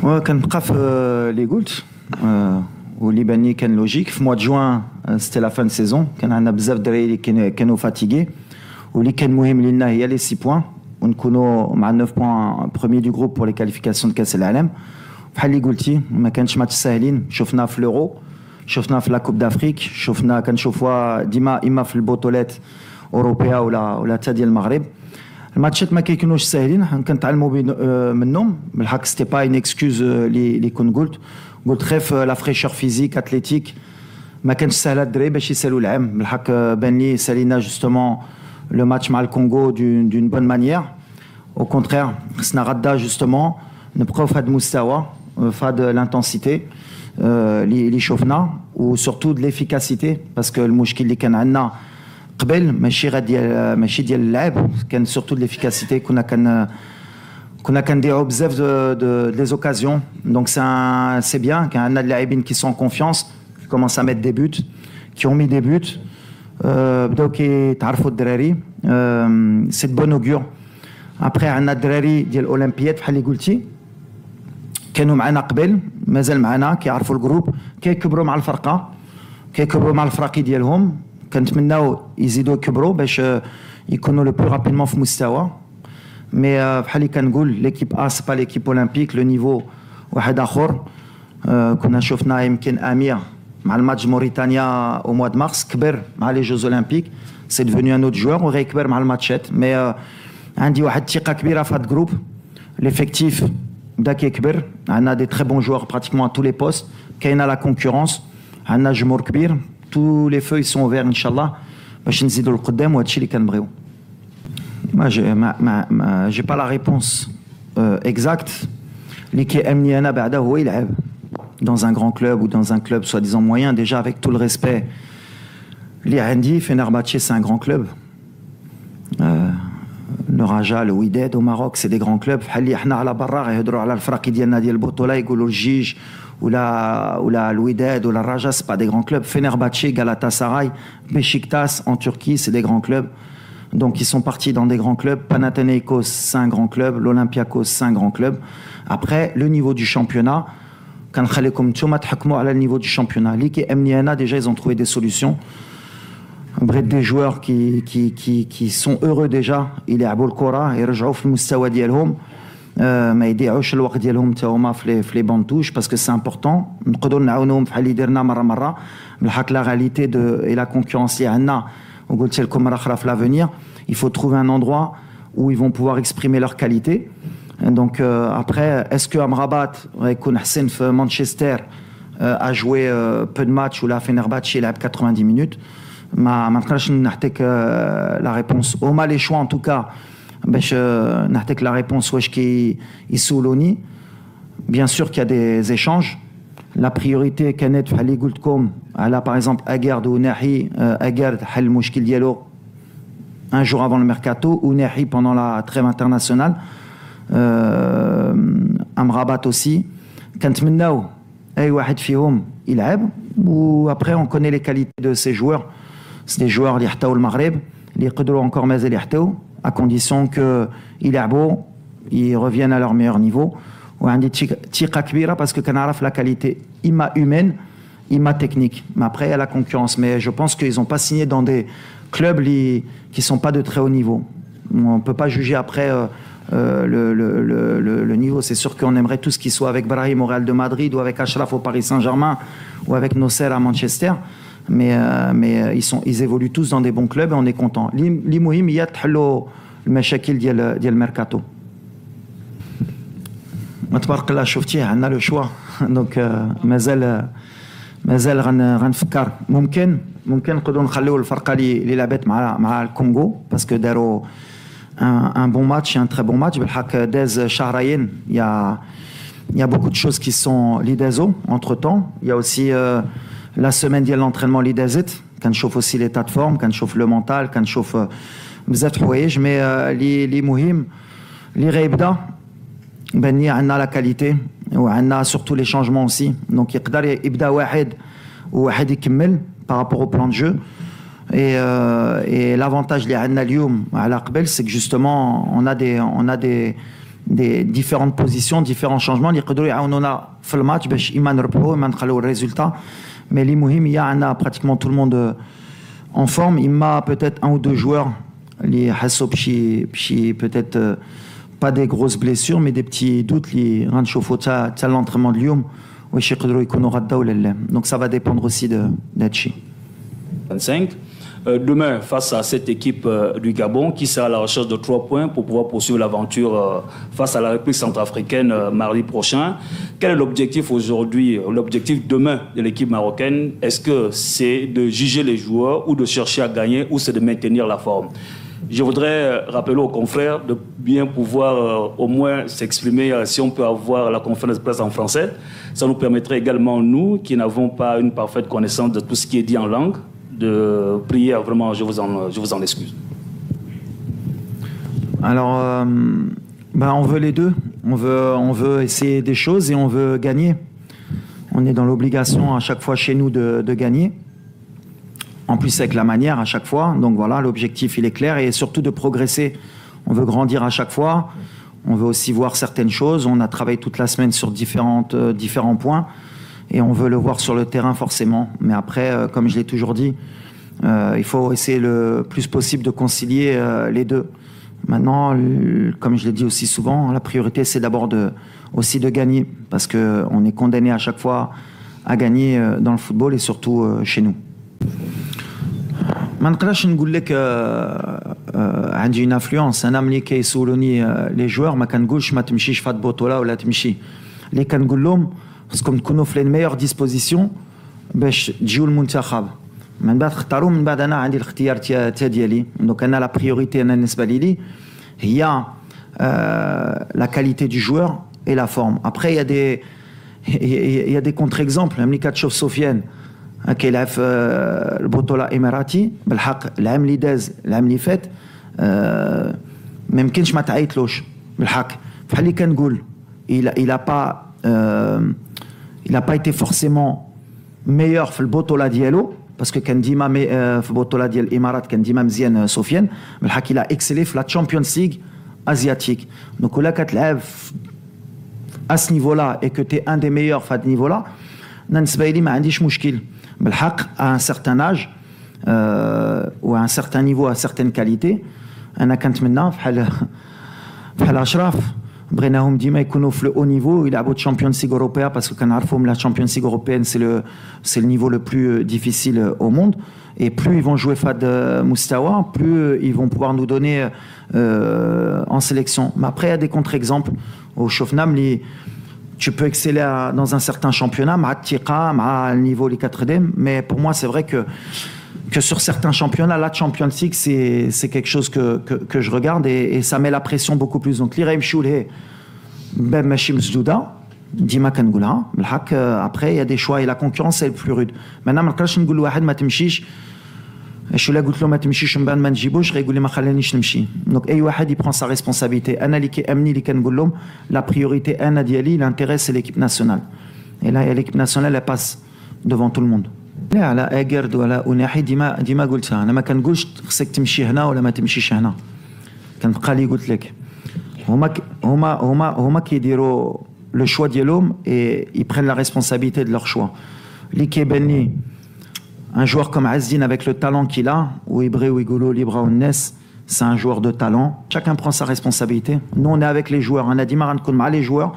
كنبقى في لي قلت واللي باني كان لوجيك في mois de juin c'était la fin de saison كان عندنا بزاف دراري اللي كانوا فاتيغي واللي كان مهم لينا هي لي 6 بوين ونكونوا مع 9 بوين بروميي دو جروب بور لي كاليفيكاسيون دو كاس العالم. بحال اللي قلتي ما كانش ماتش ساهلين، شفنا في لورو، شفنا في لا كوب دافريك، شفنا كنشوفوها ديما اما في البطولات اوروبيه ولا حتى ديال المغرب. الماتشات ما كيكونوش ساهلين، كنتعلموا منهم بالحق. سيتي با ان اكسكوز اللي كنت قلت غير لا فريشور فيزيك اتليتيك ما كانش سهل الدراري باش يسالوا العام. بالحق بان لي سالينا جوستومون لو ماتش مع الكونغو دون بون مانيير. او كونترير خصنا غدا جوستومون نبقاو في هذا المستوى، في هذا الانتنسيتي اللي شفنا، وسورتو د ليفيكاسيتي باسكو المشكل اللي كان عندنا قبل ماشي ديال اللعب، كان سورتو د ليفيكاسيتي. كنا كنديروا بزاف دو لي اوكازيون. دونك سي بيان كان عندنا اللاعبين كي سون كونفيونس كي كومونس ا ميت دي بوت كي اون مي دي بوت بداو كيتعرفوا الدراري. سي بون اوغور. ابخي عندنا الدراري ديال الاولمبياد بحال اللي قلتي كانوا معنا قبل، مازال معنا كيعرفوا الجروب، كيكبروا مع الفرقه، كيكبروا مع الفراقي ديالهم. كنتمناو يزيدوا يكبروا باش يكونوا لو بلو رابيدمون في مستوى. مي بحال اللي كنقول ليكيب ا سي با ليكيب اولمبيك، لو نيفو واحد اخر. كنا شفنا يمكن امير مع الماتش موريتانيا او موا دو مارس كبر مع لي جوز اولمبيك، سي ديفوني ان اوت جوار وغيكبر مع الماتشات. مي عندي واحد الثقه كبيره في هذا الجروب. ليفيكتيف بدا كيكبر، عندنا دي تري بون جوار براتيكمون ا تو لي بوست، كاينه لا كونكورونس، عندنا جمهور كبير، tous les feux ils sont ouverts inchallah باش نزيدوا لقدام وهذا الشيء اللي كنبغيو. ما جي با لا ريبونس اكزاكت. اللي كيامني انا بعدا هو يلعب dans un grand club ou dans un club soi-disant moyen. Déjà avec tout le respect اللي عندي، Fenerbahçe c'est un grand club. Le Raja, le Wydad au Maroc c'est des grands clubs. بحال اللي حنا على برا غيهضروا على الفراقي ديالنا ديال البطوله يقولوا الجيج ولا الوداد ولا الرجاء، c'est pas des grands clubs. Fenerbahçe, Galatasaray, Beşiktaş en Turquie, c'est des grands clubs. Donc ils sont partis dans des grands clubs. Panathinaikos, c'est un grand club. L'Olympiakos, c'est un grand club. Après, le niveau du championnat, كنخليكم نتوما تحكموا على le niveau du championnat. اللي كيامني انا déjà ils ont trouvé des solutions. بغيت des joueurs qui sont heureux déjà يلعبوا الكره، يرجعوا في المستوى ديالهم، ما يضيعوش الوقت ديالهم حتى هما في لي بونتوش باسكو سي امبورطون. نقدروا نعاونوهم بحال اللي درنا مره بالحق. لا غاليتي دو اي لا كونكورونس اللي عندنا، وقلت لكم مره اخرى في لافونير il faut trouver un endroit où ils vont pouvoir exprimer leur qualité. Donc après est-ce que Amrabat غيكون احسن في مانشستر à jouer peu de matchs ولا Fenerbahçe يلعب 90 minutes؟ ما نقدرش نعطيك لا ريبونس. هما لي شوا ان توكا باش نعطيك لا ريبونس واش يسولوني. بيان سور كي دي ايشانج. لا بريوريتي كانت بحال اللي قلت لكم على باغ اكزومبل اغارد وناحي. اغارد حل المشكل ديالو ان جور افون لو ميركاتو، وناحي بوندون لا تريف انترناسيونال. امرابات اوسي كنتمناو اي واحد فيهم يلعب. و après on connaît les qualités de ces joueurs. C'est des joueurs اللي يحتاو المغرب اللي يقدروا encore مازال يحتاو à condition que يلعبوا ils reviennent à leur meilleur niveau. وعندي ثقة كبيرة parce que كنعرف la qualité إما humaine إما technique. Mais après il y a la concurrence. Mais je pense qu'ils n'ont pas signé dans des clubs qui sont pas de très haut niveau. On peut pas juger après le niveau. C'est sûr qu'on aimerait tous qu'ils soient avec Brahim au Real de Madrid ou avec Achraf au Paris Saint-Germain ou avec Nasser à Manchester. Mais ils évoluent tous dans des bons clubs et on est content. Li muhim هي تحلوا المشاكل ديال الميركاتو. ما تبارك الله شفتيه عندنا لو شوا. دونك مازال غنفكر. ممكن نقدروا نخليو الفرقه اللي لعبت مع الكونغو باسكو داروا un bon match, un très bon match. بالحق داز شهرين. Il y a beaucoup de choses qui sont lidazo entre temps. Il y a aussi la semaine ديال l'entraînement lidazit. كنشوف aussi l'état de forme, كنشوف le mental, كنشوف بزاف د الحوايج. مي اللي مهم اللي غيبدا باني عندنا لا كاليتي وعندنا سورتو لي شانجمون اوسي. دونك يقدر يبدا واحد وواحد يكمل بارابور او بلان دو جو. Et l'avantage اللي عندنا اليوم على قبل c'est que justement on a des différentes positions, différents changements. Les يقدروا يعاونونا في الماتش باش إما نربحوا إما نخلوا الريزولtat. Mais المهم il y a pratiquement tout le monde en forme. Il m'a peut-être un ou deux joueurs les حسوا بشي peut-être pas des grosses blessures mais des petits doutes اللي غنشوفوا حتى l'entraînement de اليوم واش يقدروا يكونوا غدا ولا لا. Donc ça va dépendre aussi de هادشي. 25. Demain, face à cette équipe du Gabon qui sera à la recherche de 3 points pour pouvoir poursuivre l'aventure face à la République centrafricaine mardi prochain. Quel est l'objectif aujourd'hui, l'objectif demain de l'équipe marocaine? Est-ce que c'est de juger les joueurs ou de chercher à gagner ou c'est de maintenir la forme? Je voudrais rappeler aux confrères de bien pouvoir au moins s'exprimer, si on peut avoir la conférence de presse en français. Ça nous permettrait également, nous, qui n'avons pas une parfaite connaissance de tout ce qui est dit en langue, de prier. Vraiment, je vous en excuse. Alors, on veut les deux. On veut essayer des choses et on veut gagner. On est dans l'obligation à chaque fois chez nous de gagner. En plus avec la manière à chaque fois. Donc voilà, l'objectif il est clair et surtout de progresser. On veut grandir à chaque fois. On veut aussi voir certaines choses. On a travaillé toute la semaine sur différents points. Et on veut le voir sur le terrain forcément. Mais après, comme je l'ai toujours dit, il faut essayer le plus possible de concilier les deux. Maintenant, comme je l'ai dit aussi souvent, la priorité c'est d'abord aussi de gagner. Parce qu'on est condamné à chaque fois à gagner dans le football et surtout chez nous. ما نقدرش نقول لك عندي une influence. انا ملي كيسولوني لي جوار ما كنقولش ما تمشيش في هاد البطوله ولا تمشي. اللي كنقول لهم خصكم تكونوا في لي ميور ديسبوزيسيون باش تجيو المنتخب من بعد تختاروا. من بعد انا عندي الاختيار ديالي. دونك انا لا بريوريتي انا بالنسبه لي هي la qualité du joueur et la forme. Après il y a des contre-exemples. ملي كتشوف سفيان كيلعب في البطوله الاماراتي بالحق العام اللي داز العام اللي فات ما يمكنش ما تعيطلوش بالحق. بحال اللي كنقول il a pas été forcément meilleur في البطوله ديالو باسكو كان ديما في البطوله ديال الامارات كان ديما مزيان سفيان بالحق. il a excellé في لا تشامبيونز ليغ asiatique. Donc ولا كتلعب à ce niveau-là et que tu es un des meilleurs في هذا النيفو لا بالنسبه لي ما عنديش مشكل بالحق à un certain âge ou à un certain niveau, à certaines qualités. أنا كنتمنى بحال أشرف بغيناهم ديما يكونوا في لو نيفو يلعبوا تشامبيونز ليغ أوروبيا باسكو كنعرفهم لا تشامبيونز ليغ أوروبيان c'est le niveau le plus difficile au monde. Et plus ils vont jouer fad Moustawa, plus ils vont pouvoir nous donner en sélection. Mais après, il y a des contre-exemples. Au Shofnam, tu peux exceller dans un certain championnat, à le niveau les 4D, mais pour moi, c'est vrai que sur certains championnats, la Champions League, c'est quelque chose que je regarde et ça met la pression beaucoup plus. Donc, l'Iraim Choulé, Ben Machim Zdouda, Dima Kangoula, après, il y a des choix et la concurrence est plus rude. Maintenant, je نقول واحد ما تمشيش شو لا قلت له ما تمشيش من بعد ما نجيبوش غيقول لي ما خلانيش نمشي. دونك اي واحد يبرون سا ريسبونسابيلتي. انا اللي كيامني اللي كنقول لهم لا بريوريتي انا ديالي l'intérêt c'est l'équipe nationale. Et là l'équipe nationale elle passe devant tout le monde. لا على اجرد ولا اناحي ديما قلتها. انا ما كنقولش خصك تمشي هنا ولا ما تمشيش هنا. كنبقى لي قلت لك هما كيديروا le choix ديالهم et ils prennent la responsabilité de leur choix. اللي كيبان لي un joueur comme Azdine avec le talent qu'il a, ou Ibré ou Igolo, Libra ou Ness, c'est un joueur de talent. Chacun prend sa responsabilité. Nous, on est avec les joueurs. On a dit mal les joueurs,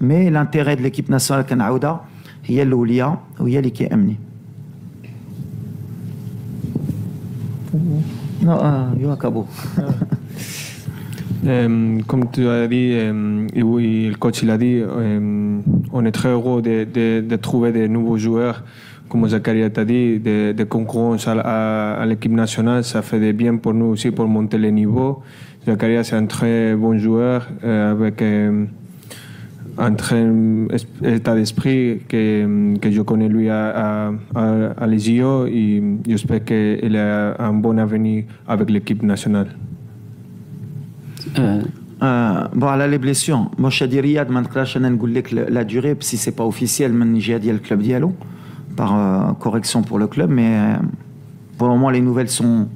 mais l'intérêt de l'équipe nationale Kanaouda, il y a l'Oulia ou il y a l'équipe Amni. Non, Yoakabo. Comme tu as dit, et oui, le coach l'a dit, on est très heureux de trouver de nouveaux joueurs. Comme Zakaria t'a dit, de concurrence à l'équipe nationale, ça fait du bien pour nous aussi pour monter le niveau. Zakaria, c'est un très bon joueur avec un très état d'esprit que je connais lui à les JO et j'espère qu'il a un bon avenir avec l'équipe nationale. Bon, على les blessures. Moi, je dis Riyad, ما نقدرش أنا نقول لك la durée si c'est pas officiel من الجهة ديال الكلوب ديالو. Par correction pour le club, mais pour le moment les nouvelles sont,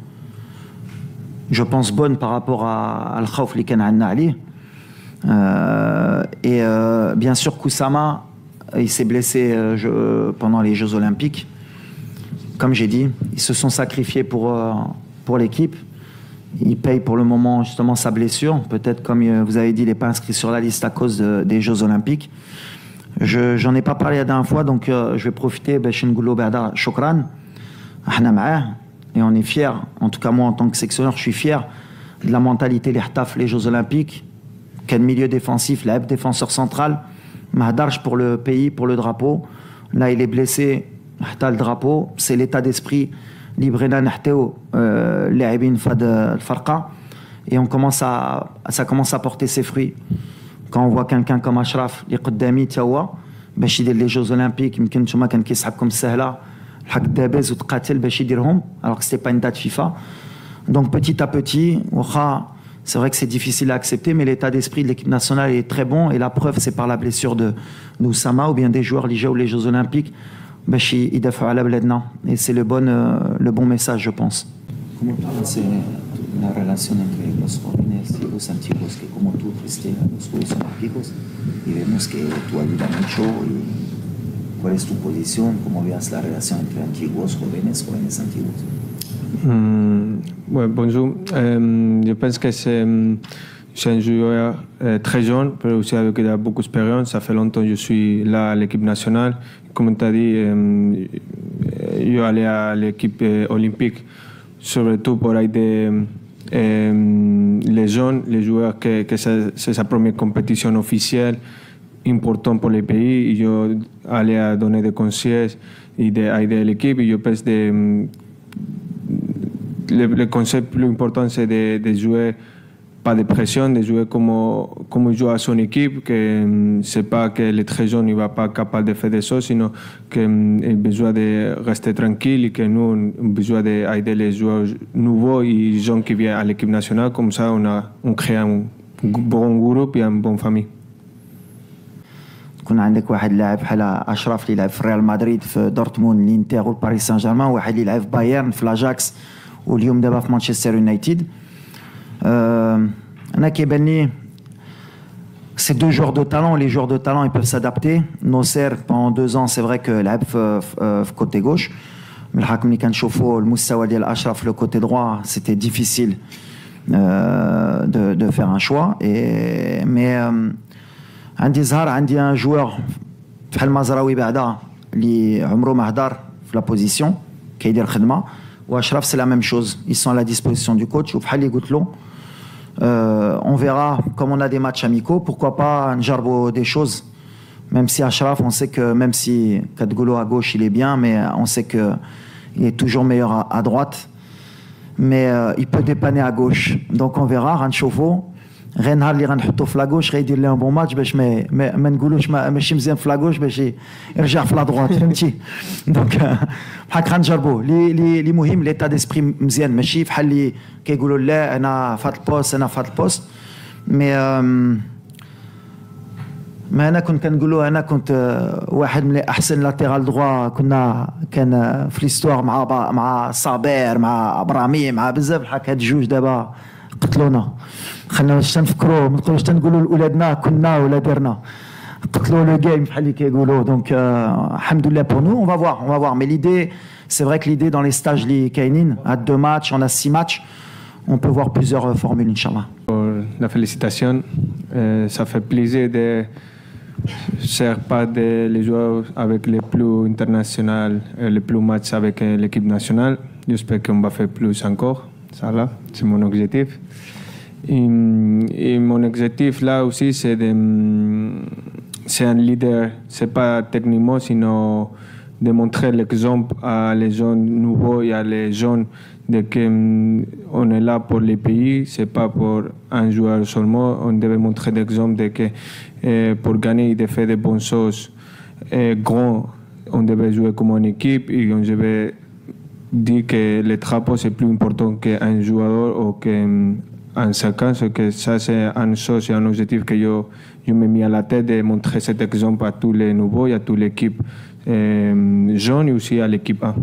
je pense, bonnes par rapport à Al-Khawf li kan عندنا عليه. Bien sûr, Koussama, il s'est blessé pendant les Jeux Olympiques. Comme j'ai dit, ils se sont sacrifiés pour l'équipe. Il paye pour le moment justement sa blessure. Peut-être, comme vous avez dit, il n'est pas inscrit sur la liste à cause des Jeux Olympiques. J'en ai pas parlé la dernière fois, donc je vais profiter. Shukran. Et on est fiers, en tout cas moi en tant que sectionneur, je suis fier de la mentalité les Jeux Olympiques. Quel milieu défensif, la défenseur central. Mahdarj pour le pays, pour le drapeau. Là, il est blessé. Le drapeau, c'est l'état d'esprit. Librena Nahteo, Laibin Fad Farqa. Et ça commence à porter ses fruits. Quand on voit quelqu'un comme Ashraf, Liqdami Tawa, باش يدير les Jeux Olympiques, يمكن نتوما كان كيسحبكم السهله الحق دابز وتقاتل باش يديرهم, alors que c'était pas une date FIFA. Donc petit à petit, c'est vrai que c'est difficile à accepter, mais l'état d'esprit de l'équipe nationale est très bon, et la preuve c'est par la blessure de Oussama ou bien des joueurs liés aux Jeux Olympiques. Et c'est le bon message, je pense. Comment c'est la relation entre los jóvenes y los antiguos, que como tú fuiste a los Juegos Olímpicos y vemos que tú ayudas mucho, y cuál es tu posición, cómo veas la relación entre antiguos, jóvenes antiguos? Ouais, bonjour. Je pense que c'est un joueur très jeune, mais aussi avec beaucoup d'expérience. Ça fait longtemps que je suis là à l'équipe nationale. Comme tu as dit, je allé à l'équipe olympique, surtout pour aider les jeunes, les joueurs, que c'est sa première compétition officielle, importante pour le pays. Je allé à donner des conseils et aider l'équipe. Je pense que le concept plus important, c'est de jouer pas de pression, de jouer comme il joue à son équipe, que c'est pas que le très jeune ne va pas capable de faire des choses, sinon qu'il a besoin de rester tranquille, et que nous on a besoin d'aider les joueurs nouveaux et jeunes qui viennent à l'équipe nationale. Comme ça, on crée un bon groupe et une bonne famille. كنا عندك واحد لاعب بحال اشرف اللي لعب في ريال مدريد، في دورتموند، الانتر والباريس سان جيرمان، واحد اللي لعب في بايرن، في لاجاكس، واليوم دابا في مانشستر يونايتد. انا كيبان لي c'est deux joueurs de talent. Les joueurs de talent, ils peuvent s'adapter. Nosser, pendant 2 ans, c'est vrai que لعب في côté gauche. Mais الحكم اللي كنشوفوا المستوى ديال اشرف le côté droit, c'était difficile de faire un choix. Mais عندي زهر، عندي ان جوور بحال مزراوي بعدا اللي عمره ما هدر في لا بوزيسيون كيدير خدمه، واشرف سي لا ميم شوز. Ils sont à la disposition du coach. وبحال اللي قلت له on verra, comme on a des matchs amicaux, pourquoi pas نجربوا des choses. Même si Ashraf, on sait que même si Kadgolo à gauche il est bien, mais on sait que il est toujours meilleur à droite, mais il peut dépanner à gauche. Donc on verra. غنشوفوا غير نهار اللي غنحطو في لاغوش غيدير لهم بون ماتش باش ما نقولوش ماشي مزيان في لاغوش باش يرجع في لا دروات، فهمتي؟ دونك بحال غنجربوه. اللي مهم ليتا ديسبري مزيان، ماشي بحال اللي كيقولوا لا انا في هاد البوست انا في هاد البوست. ما انا كنت كنقولوا انا كنت واحد من احسن لاتيرال دروا كان في ليستوار مع صابير، مع ابراهيم، مع بزاف بحال هاد الجوج دابا قتلونا. خلينا باش تنفكروا، ما نقولوش تنقولوا لاولادنا كنا ولا درنا، قتلوا لو جيم بحال اللي كيقولوا. دونك الحمد لله pour nous, on va voir. Mais l'idée, c'est vrai que l'idée dans les stages اللي كاينين à 2 matchs, on a 6 matchs, on peut voir plusieurs formules, Inch'Allah. Pour la félicitation, ça fait plaisir de faire part des joueurs avec les plus internationaux, les plus matchs avec l'équipe nationale. J'espère qu'on va faire plus encore. Ça là, c'est mon objectif. Et mon objectif là aussi, c'est un leader. C'est pas techniquement, sinon de montrer l'exemple à les jeunes nouveaux et à les jeunes de qu'on est là pour les pays. C'est pas pour un joueur seulement. On devait montrer l'exemple de que pour gagner et de faire de bonnes choses grands, on devait jouer comme une équipe et on devait dire que le drapeau c'est plus important qu'un joueur ou qu'un chacun. Que ça c'est une chose et un objectif que je me mis à la tête, de montrer cet exemple à tous les nouveaux et à toute l'équipe jeune et aussi à l'équipe A.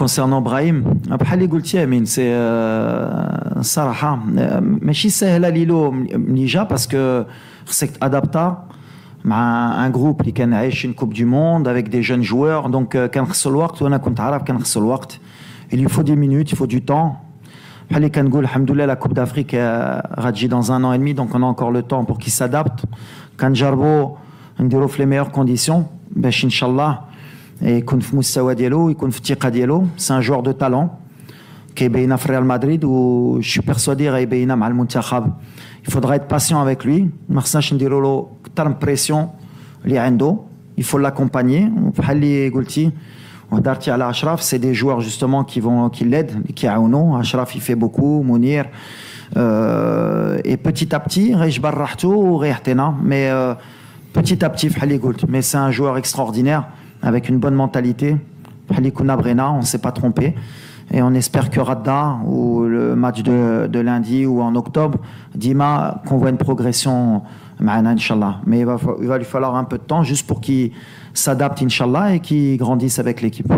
Concernant Brahim, بحال اللي قلتي امين، الصراحه ماشي سهله ليلو ملي جا باسكو خصك تادابتا مع ان جروب اللي كان عايشين كوب دو موند افيك دي جون جوور دونك كان خصو الوقت وانا كنت عارف كان خصو الوقت il faut des minutes il faut du temps بحال اللي كنقول الحمد لله لا كوب دافريك غتجي dans un an et demi donc on a encore le temps pour qu'il s'adapte كنجربوا نديرو في لي ميور كونديسيون باش ان شاء الله يكون في مستوى ديالو يكون في الثقه ديالو سي ان جوور دو تالون كيبينا في ريال مدريد و جو بيرسودي غيبينا مع المنتخب il faudra être patient avec lui ما خصناش نديرو له كثر من بريسيون اللي عنده il faut l'accompagner بحال اللي قلتي وهضرتي على اشرف سي دي جوار جوستومون qui l'aident qui يعاونوا اشرف il fait beaucoup منير et petit à petit غيجبر راحته وغيعطينا mais petit à petit بحال اللي قلت mais c'est un joueur extraordinaire avec une bonne mentalité بحال اللي كنا بغينا on s'est pas trompé et on espère que Radda ou le match de lundi ou en octobre Dima qu'on voit une progression معنا Inch'Allah mais il va lui falloir un peu de temps juste pour qu'il s'adapte Inch'Allah et qu'il grandisse avec l'équipe.